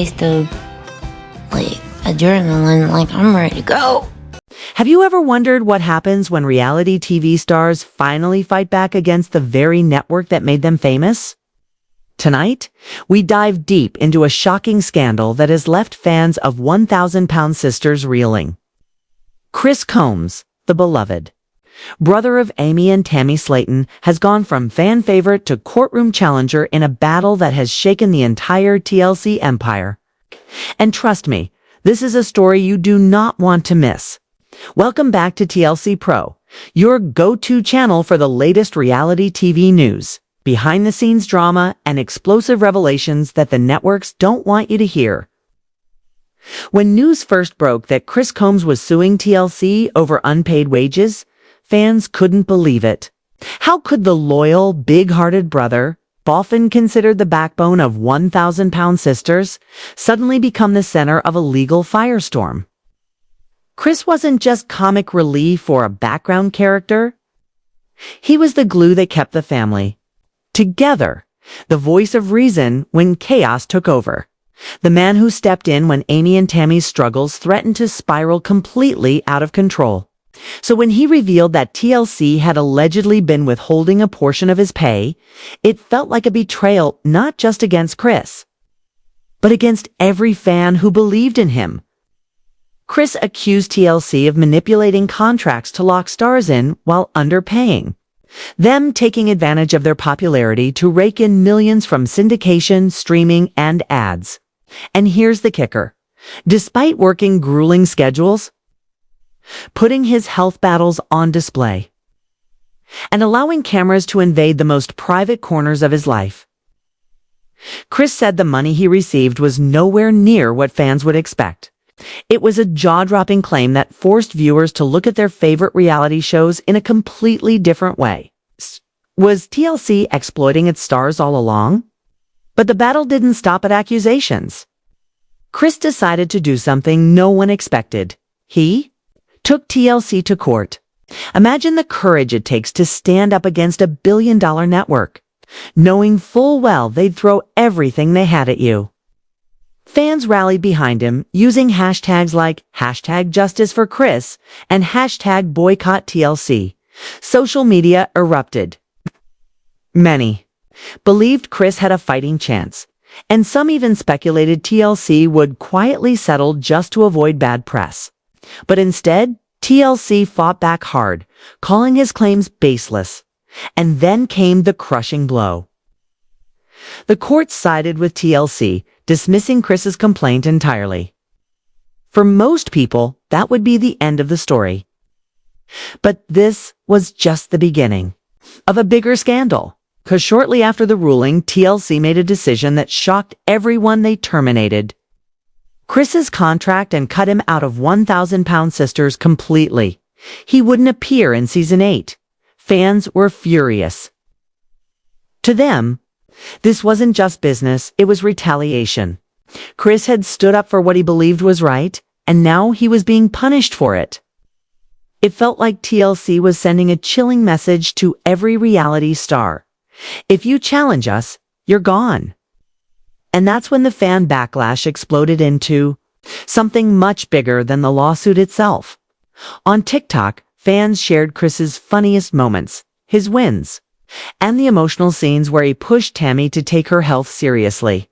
The adrenaline, I'm ready to go. Have you ever wondered what happens when reality TV stars finally fight back against the very network that made them famous? Tonight, we dive deep into a shocking scandal that has left fans of 1,000-Pound Sisters reeling. Chris Combs, the beloved brother of Amy and Tammy Slaton, has gone from fan favorite to courtroom challenger in a battle that has shaken the entire TLC empire. And trust me, this is a story you do not want to miss. Welcome back to TLC Pro, your go-to channel for the latest reality TV news, behind-the-scenes drama, and explosive revelations that the networks don't want you to hear. When news first broke that Chris Combs was suing TLC over unpaid wages, fans couldn't believe it. How could the loyal, big-hearted brother, often considered the backbone of 1,000-Pound Sisters, suddenly become the center of a legal firestorm? Chris wasn't just comic relief or a background character. He was the glue that kept the family together, the voice of reason when chaos took over, the man who stepped in when Amy and Tammy's struggles threatened to spiral completely out of control. So when he revealed that TLC had allegedly been withholding a portion of his pay, it felt like a betrayal not just against Chris, but against every fan who believed in him. Chris accused TLC of manipulating contracts to lock stars in while underpaying, them taking advantage of their popularity to rake in millions from syndication, streaming, and ads. And here's the kicker. Despite working grueling schedules, putting his health battles on display, and allowing cameras to invade the most private corners of his life, Chris said the money he received was nowhere near what fans would expect. It was a jaw-dropping claim that forced viewers to look at their favorite reality shows in a completely different way. Was TLC exploiting its stars all along? But the battle didn't stop at accusations. Chris decided to do something no one expected. He took TLC to court. Imagine the courage it takes to stand up against a billion-dollar network, knowing full well they'd throw everything they had at you. Fans rallied behind him, using hashtags like #JusticeForChris and #BoycottTLC. Social media erupted. Many believed Chris had a fighting chance, and some even speculated TLC would quietly settle just to avoid bad press. But instead, TLC fought back hard, calling his claims baseless. And then came the crushing blow. The court sided with TLC, dismissing Chris's complaint entirely. For most people, that would be the end of the story. But this was just the beginning of a bigger scandal, because shortly after the ruling, TLC made a decision that shocked everyone. They terminated Chris's contract and cut him out of 1,000-Pound Sisters completely. He wouldn't appear in season 8. Fans were furious. To them, this wasn't just business, it was retaliation. Chris had stood up for what he believed was right, and now he was being punished for it. It felt like TLC was sending a chilling message to every reality star. If you challenge us, you're gone. And that's when the fan backlash exploded into something much bigger than the lawsuit itself. On TikTok, fans shared Chris's funniest moments, his wins, and the emotional scenes where he pushed Tammy to take her health seriously.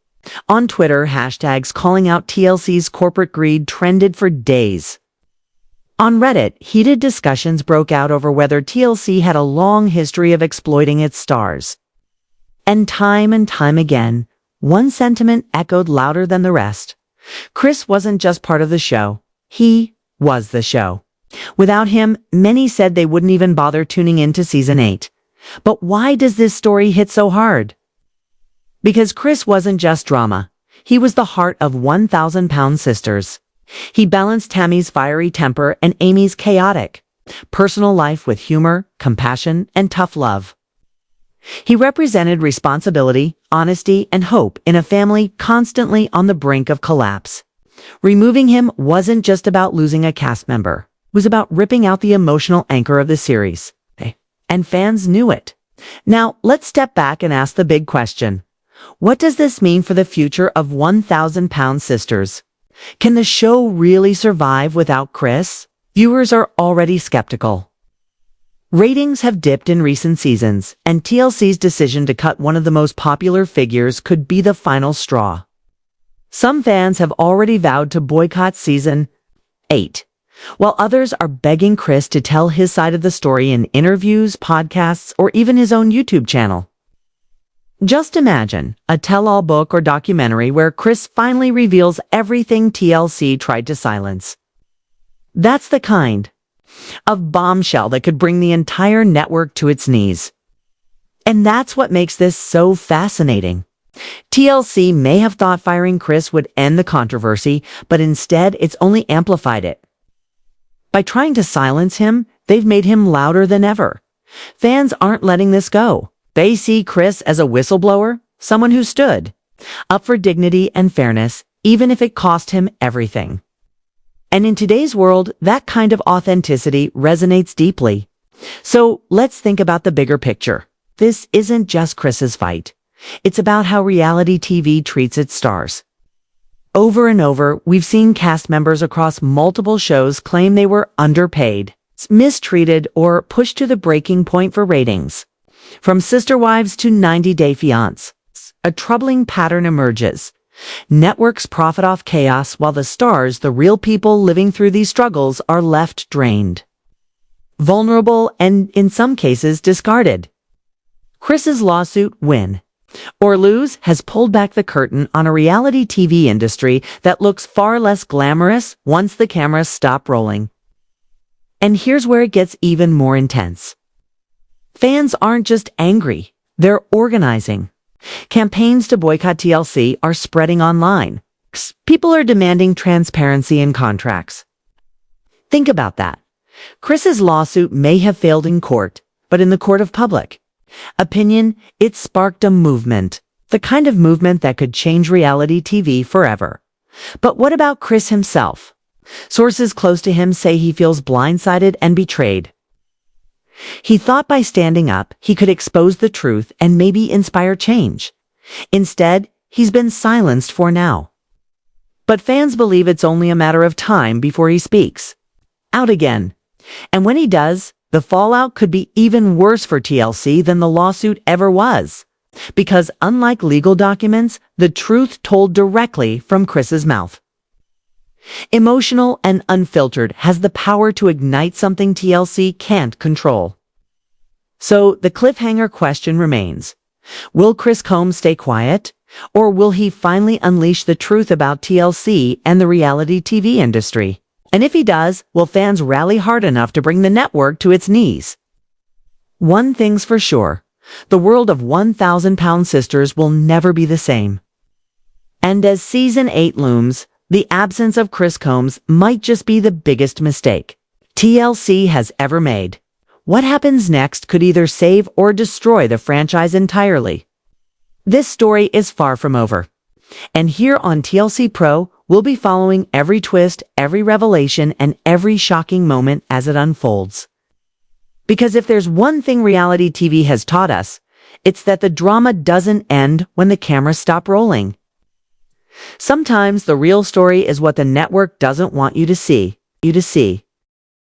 On Twitter, hashtags calling out TLC's corporate greed trended for days. On Reddit, heated discussions broke out over whether TLC had a long history of exploiting its stars. And time again, one sentiment echoed louder than the rest. Chris wasn't just part of the show. He was the show. Without him, many said they wouldn't even bother tuning in to season 8. But why does this story hit so hard? Because Chris wasn't just drama. He was the heart of 1,000-Pound Sisters. He balanced Tammy's fiery temper and Amy's chaotic personal life with humor, compassion, and tough love. He represented responsibility, honesty, and hope in a family constantly on the brink of collapse. Removing him wasn't just about losing a cast member. It was about ripping out the emotional anchor of the series. And fans knew it. Now, let's step back and ask the big question. What does this mean for the future of 1,000-pound sisters? Can the show really survive without Chris? Viewers are already skeptical. Ratings have dipped in recent seasons, and TLC's decision to cut one of the most popular figures could be the final straw. Some fans have already vowed to boycott season 8, while others are begging Chris to tell his side of the story in interviews, podcasts, or even his own YouTube channel. Just imagine a tell-all book or documentary where Chris finally reveals everything TLC tried to silence. That's the kind of bombshell that could bring the entire network to its knees. And that's what makes this so fascinating. TLC may have thought firing Chris would end the controversy, but instead it's only amplified it. By trying to silence him, they've made him louder than ever. Fans aren't letting this go. They see Chris as a whistleblower, someone who stood up for dignity and fairness, even if it cost him everything. And in today's world, that kind of authenticity resonates deeply. So let's think about the bigger picture. This isn't just Chris's fight. It's about how reality TV treats its stars. Over and over, we've seen cast members across multiple shows claim they were underpaid, mistreated, or pushed to the breaking point for ratings. From Sister Wives to 90 Day Fiancé, a troubling pattern emerges. Networks profit off chaos while the stars, the real people living through these struggles, are left drained, vulnerable, and in some cases discarded. Chris's lawsuit, win or lose, has pulled back the curtain on a reality TV industry that looks far less glamorous once the cameras stop rolling. And here's where it gets even more intense. Fans aren't just angry, they're organizing. Campaigns to boycott TLC are spreading online. People are demanding transparency in contracts. Think about that. Chris's lawsuit may have failed in court, but in the court of public opinion, it sparked a movement, the kind of movement that could change reality TV forever. But what about Chris himself? Sources close to him say he feels blindsided and betrayed. He thought by standing up, he could expose the truth and maybe inspire change. Instead, he's been silenced for now. But fans believe it's only a matter of time before he speaks out again. And when he does, the fallout could be even worse for TLC than the lawsuit ever was. Because unlike legal documents, the truth told directly from Chris's mouth. Emotional and unfiltered has the power to ignite something TLC can't control. So the cliffhanger question remains. Will Chris Combs stay quiet? Or will he finally unleash the truth about TLC and the reality TV industry? And if he does, will fans rally hard enough to bring the network to its knees? One thing's for sure. The world of 1,000-pound sisters will never be the same. And as season 8 looms, the absence of Chris Combs might just be the biggest mistake TLC has ever made. What happens next could either save or destroy the franchise entirely. This story is far from over. And here on TLC Pro, we'll be following every twist, every revelation, and every shocking moment as it unfolds. Because if there's one thing reality TV has taught us, it's that the drama doesn't end when the cameras stop rolling. Sometimes the real story is what the network doesn't want you to see.